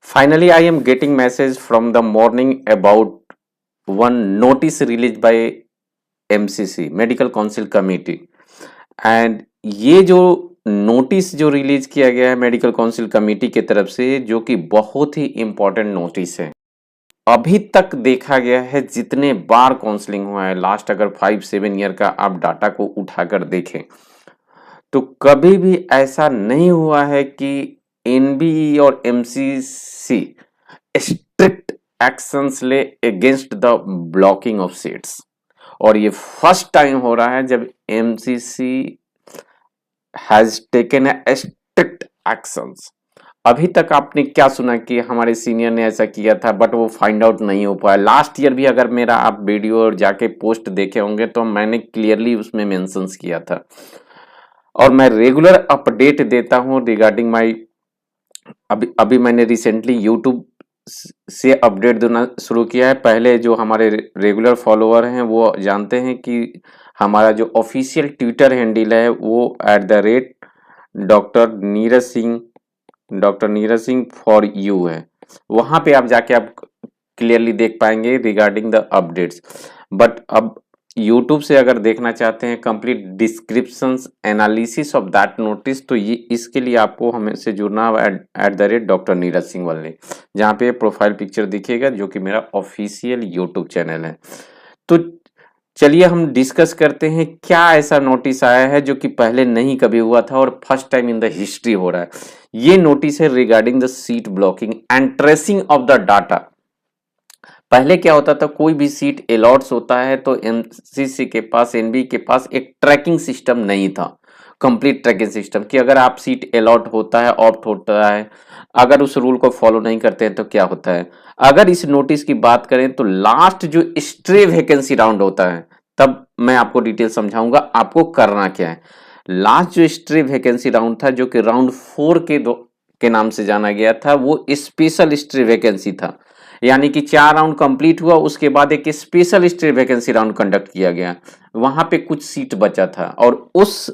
Finally, I am getting message from the morning about one notice released by MCC Medical Council Committee and ये जो notice जो release किया गया है medical council committee की तरफ से जो कि बहुत ही इम्पोर्टेंट नोटिस है। अभी तक देखा गया है जितने बार काउंसलिंग हुआ है लास्ट अगर 5-7 ईयर का आप डाटा को उठाकर देखें तो कभी भी ऐसा नहीं हुआ है कि एनबीई और एमसीसी स्ट्रिक्ट एक्शंस ले against the blocking of seats और ये फर्स्ट टाइम हो रहा है जब MCC has taken a strict actions. अभी तक आपने क्या सुना कि हमारे सीनियर ने ऐसा किया था बट वो फाइंड आउट नहीं हो पाया। लास्ट ईयर भी अगर मेरा आप वीडियो और जाके पोस्ट देखे होंगे तो मैंने क्लियरली उसमें मेंशंस किया था और मैं रेगुलर अपडेट देता हूं रिगार्डिंग माय। अभी मैंने रिसेंटली यूट्यूब से अपडेट देना शुरू किया है। पहले जो हमारे रेगुलर फॉलोअर हैं वो जानते हैं कि हमारा जो ऑफिशियल ट्विटर हैंडल है वो @doctor Neeraj Singh for you है। वहां पे आप जाके आप क्लियरली देख पाएंगे रिगार्डिंग द अपडेट्स। बट अब यूट्यूब से अगर देखना चाहते हैं complete descriptions analysis of that notice तो ये इसके लिए आपको हमें से जुड़ना @डॉक्टर नीरज सिंह वाले, जहाँ पे प्रोफाइल पिक्चर दिखेगा जो कि मेरा ऑफिशियल यूट्यूब चैनल है। तो चलिए हम डिस्कस करते हैं क्या ऐसा नोटिस आया है जो कि पहले नहीं कभी हुआ था और first time in the history हो रहा है। ये नोटिस है regarding the seat blocking and tracing of the data. पहले क्या होता था कोई भी सीट अलॉट्स होता है तो एमसीसी के पास एनबी के पास एक ट्रैकिंग सिस्टम नहीं था, कंप्लीट ट्रैकिंग सिस्टम कि अगर आप सीट अलॉट होता है ऑप्ट होता है अगर उस रूल को फॉलो नहीं करते हैं तो क्या होता है। अगर इस नोटिस की बात करें तो लास्ट जो स्ट्रे वैकेंसी राउंड होता है तब मैं आपको डिटेल समझाऊंगा आपको करना क्या है। लास्ट जो स्ट्रे वैकेंसी राउंड था जो कि राउंड 4 के नाम से जाना गया था वो स्पेशल स्ट्रे वैकेंसी था, यानी कि 4 राउंड कंप्लीट हुआ उसके बाद एक special stray vacancy round conduct किया गया। वहां पे कुछ सीट बचा था और उस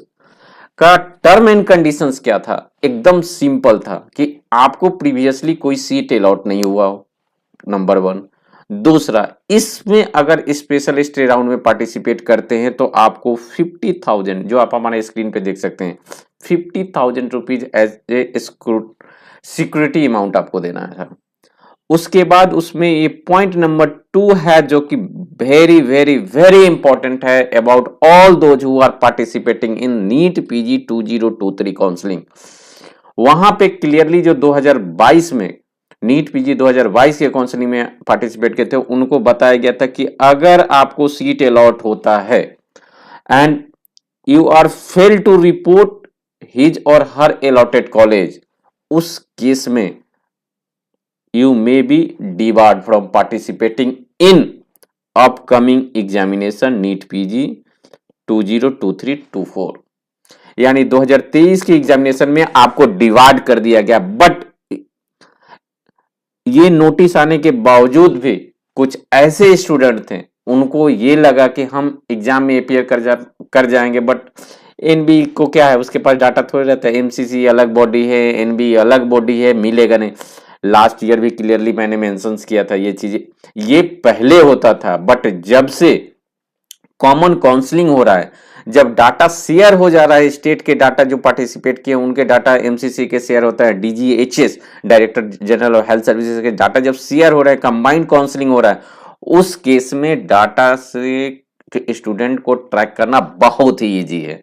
का टर्म एंड कंडीशंस क्या था, एकदम सिंपल था कि आपको प्रीवियसली कोई सीट अलॉट नहीं हुआ हो, नंबर 1। दूसरा, इसमें अगर स्पेशल स्टे राउंड में पार्टिसिपेट करते हैं तो आपको 50,000 जो आप हमारे स्क्रीन पे देख सकते हैं 50,000 rupees as a security amount आपको देना है। उसके बाद उसमें ये पॉइंट नंबर 2 है जो कि वेरी वेरी वेरी इंपॉर्टेंट है about all those who are participating in NEET PG 2023 counselling. वहां पे क्लियरली जो 2022 में नीट पीजी 2022 के काउंसलिंग में पार्टिसिपेट किए थे उनको बताया गया था कि अगर आपको सीट अलॉट होता है and you are fail to report his or her allotted college, उस केस में you may be debarred from participating in upcoming examination NEET PG 2023-24। यानी 2023 की एग्जामिनेशन में आपको डिवार्ड कर दिया गया। बट ये नोटिस आने के बावजूद भी कुछ ऐसे स्टूडेंट थे उनको ये लगा कि हम एग्जाम में अपियर कर जाएंगे। बट एनबी को क्या है उसके पास डाटा थोड़ी रहता है, एमसीसी अलग बॉडी है एनबी अलग बॉडी है, मिलेगा नहीं। लास्ट ईयर भी क्लियरली मैंने मेंशंस किया था ये चीजें, ये पहले होता था बट जब से कॉमन काउंसलिंग हो रहा है, जब डाटा शेयर हो जा रहा है, स्टेट के डाटा जो पार्टिसिपेट किए उनके डाटा एमसीसी के शेयर होता है, DGHS director general of health services के डाटा जब शेयर हो रहा है, कंबाइंड काउंसलिंग हो रहा है, उस केस में डाटा से स्टूडेंट को ट्रैक करना बहुत ही इजी है।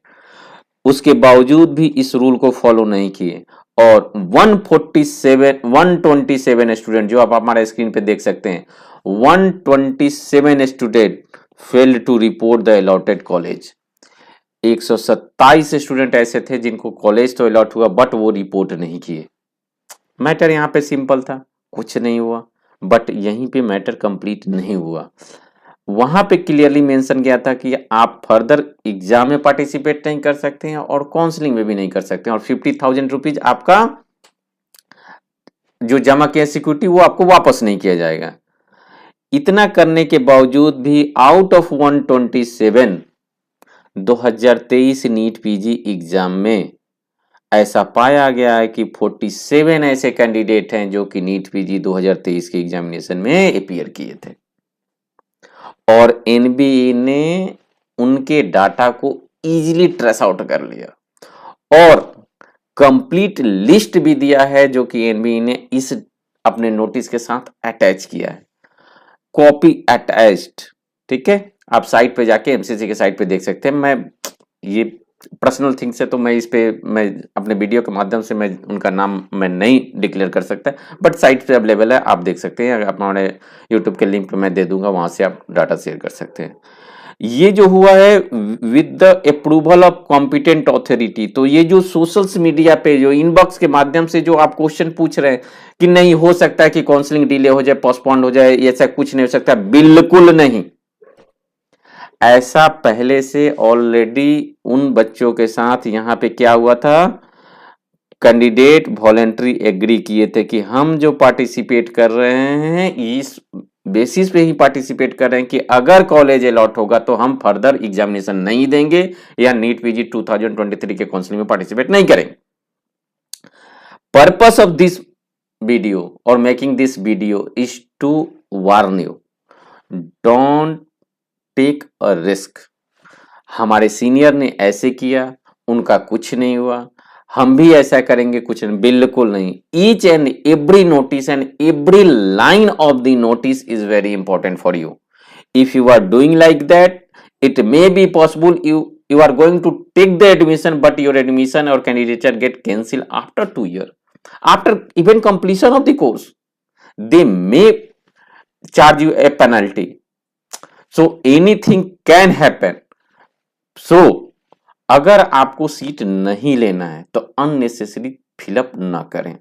उसके बावजूद भी इस रूल को फॉलो नहीं किए और 127 स्टूडेंट जो आप हमारे स्क्रीन पे देख सकते हैं 127 student failed to report the allotted college. 127 student ऐसे थे जिनको कॉलेज तो अलॉट हुआ बट वो रिपोर्ट नहीं किए। मैटर यहां पे सिंपल था, कुछ नहीं हुआ। बट यहीं पे मैटर कंप्लीट नहीं हुआ। वहां पे क्लियरली मेंशन किया था कि आप फर्दर एग्जाम में पार्टिसिपेट नहीं कर सकते हैं और काउंसलिंग में भी नहीं कर सकते हैं और 50,000 रुपीज आपका जो जमा किया सिक्योरिटी वो आपको वापस नहीं किया जाएगा। इतना करने के बावजूद भी out of 127 2023 NEET PG exam में ऐसा पाया गया है कि 47 ऐसे कैंडिडेट हैं जो कि नीट पीजी 2023 के एग्जामिनेशन में अपीयर किए थे और एनबीए ने उनके डाटा को इजीली ट्रेस आउट कर लिया और कंप्लीट लिस्ट भी दिया है जो कि एनबीए ने इस अपने नोटिस के साथ अटैच किया है, कॉपी अटैच्ड। ठीक है, आप साइट पे जाके एमसीसी के साइट पे देख सकते हैं। मैं ये पर्सनल थिंग्स है तो मैं इस पे मैं अपने वीडियो के माध्यम से मैं उनका नाम मैं नहीं डिक्लेयर कर सकता, बट साइट पे अवेलेबल है, आप देख सकते हैं। अपने यूट्यूब के लिंक पे मैं दे दूंगा, वहां से आप डाटा शेयर कर सकते हैं। ये जो हुआ है with the approval of competent authority, तो ये जो सोशल्स मीडिया पे जो इनबॉक्स के माध्यम से जो आप क्वेश्चन पूछ रहे हैं कि नहीं हो सकता है कि काउंसलिंग डिले हो जाए, पोस्टपोन्ड हो जाए, ऐसा कुछ नहीं हो सकता, बिल्कुल नहीं। ऐसा पहले से ऑलरेडी उन बच्चों के साथ यहां पे क्या हुआ था, कैंडिडेट वॉलेंट्री एग्री किए थे कि हम जो पार्टिसिपेट कर रहे हैं इस बेसिस पे ही पार्टिसिपेट कर रहे हैं कि अगर कॉलेज अलॉट होगा तो हम फर्दर एग्जामिनेशन नहीं देंगे या नीट पीजी 2023 के काउंसलिंग में पार्टिसिपेट नहीं करेंगे। पर्पस ऑफ दिस वीडियो और making this video is to warn you, don't take a risk. हमारे सीनियर ने ऐसे किया, उनका कुछ नहीं हुआ, हम भी ऐसा करेंगे कुछ नहीं, बिल्कुल नहीं। Each and every notice and every line of the notice is very important for you. If you are doing like that, it may be possible you are going to take the admission, but your admission or candidature get cancelled after 2 years, after even completion of the course. They may charge you a penalty, so anything can happen. So अगर आपको seat नहीं लेना है तो unnecessary fill up ना करें।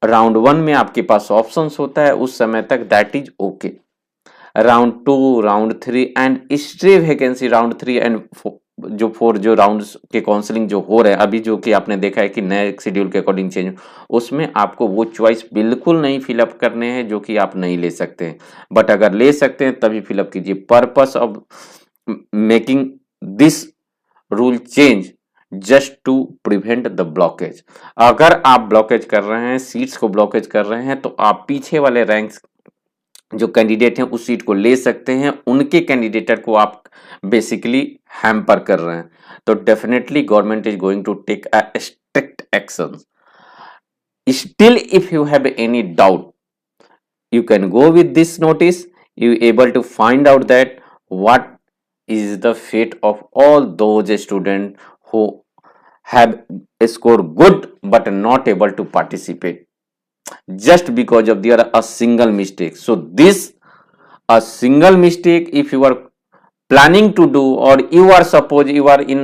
Round 1 में आपके पास ऑप्शंस होता है उस समय तक, that is okay. Round 2, round 3 and stray vacancy round 3 and जो 4 जो राउंड्स के काउंसलिंग जो हो रहे हैं अभी, जो कि आपने देखा है कि नए शेड्यूल के अकॉर्डिंग चेंज, उसमें आपको वो चॉइस बिल्कुल नहीं फिलअप करने हैं जो कि आप नहीं ले सकते हैं, बट अगर ले सकते हैं तभी फिलअप कीजिए। Purpose of making this rule change just to prevent the blockage. अगर आप ब्लॉकेज कर रहे हैं, सीट्स को ब्लॉकेज कर रहे हैं, तो आप पीछे वाले रैंक्स जो कैंडिडेट हैं उस सीट को ले सकते हैं, उनके कैंडिडेटर को आप बेसिकली हैम्पर कर रहे हैं। तो definitely government is going to take a strict action. Still if you have any doubt, you can go with this notice, you able to find out that what is the fate of all those students who have scored good but not able to participate just because of their a single mistake. So this a single mistake, if you are planning to do, or you are suppose you are in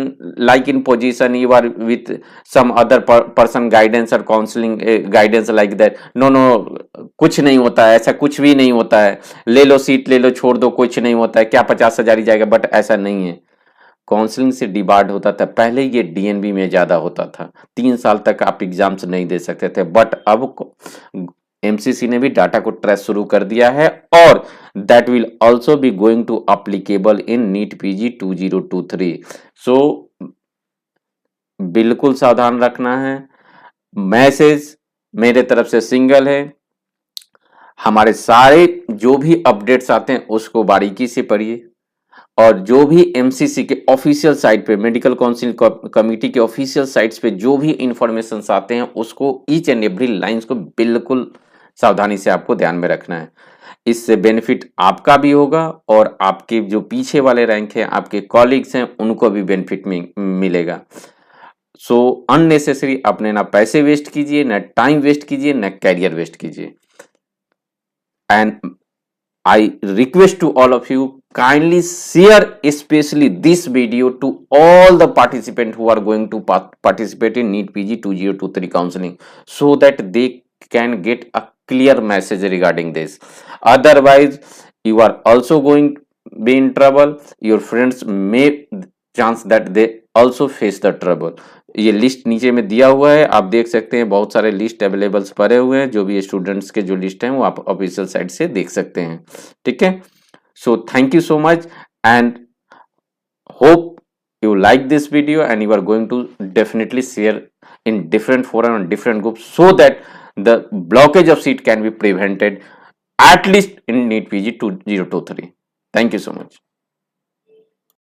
like in position, you are with some other person guidance or counseling guidance like that, no कुछ नहीं होता है, ऐसा कुछ भी नहीं होता है, ले लो सीट ले लो छोड़ दो, कुछ नहीं होता है, क्या 50,000 ही जाएगा, बट ऐसा नहीं है। काउंसलिंग से डिबार्ड होता था पहले, ये डीएनबी में ज्यादा होता था, 3 साल तक आप एग्जाम्स नहीं दे सकते थे, बट अब एमसीसी ने भी डाटा को ट्रेस शुरू कर दिया है और that will also be going to applicable in NEET PG 2023। So बिल्कुल सावधान रखना है। मैसेज मेरे तरफ से सिंगल है, हमारे सारे जो भी अपडेट्स आते हैं उसको बारीकी से पढ़िए और जो भी एमसीसी के ऑफिशियल साइट पे, मेडिकल काउंसिल कमेटी के ऑफिशियल साइट्स पे जो भी इंफॉर्मेशन आते हैं उसको ईच एंड एवरी लाइंस को बिल्कुल सावधानी से आपको ध्यान में रखना है। इससे बेनिफिट आपका भी होगा और आपके जो पीछे वाले रैंक हैं, आपके कॉलीग्स हैं, उनको भी बेनिफिट मिलेगा। सो अननेसेसरी अपने ना पैसे वेस्ट कीजिए, ना टाइम वेस्ट कीजिए, ना कैरियर वेस्ट कीजिए। And I request to all of you, kindly share especially this video to all the participants who are going to participate in NEET PG 2023 counseling, so that they can get a clear message regarding this. Otherwise, you are also going to be in trouble. Your friends may chance that they also face the trouble. ये list नीचे में दिया हुआ है, आप देख सकते हैं, बहुत सारे लिस्ट अवेलेबल्स पड़े हुए हैं, जो भी स्टूडेंट्स के जो लिस्ट हैं वो आप ऑफिशियल साइट से देख सकते हैं। ठीक है, so thank you so much and hope you like this video and you are going to definitely share in different forum and different groups so that the blockage of seat can be prevented at least in NEET PG 2023. Thank you so much.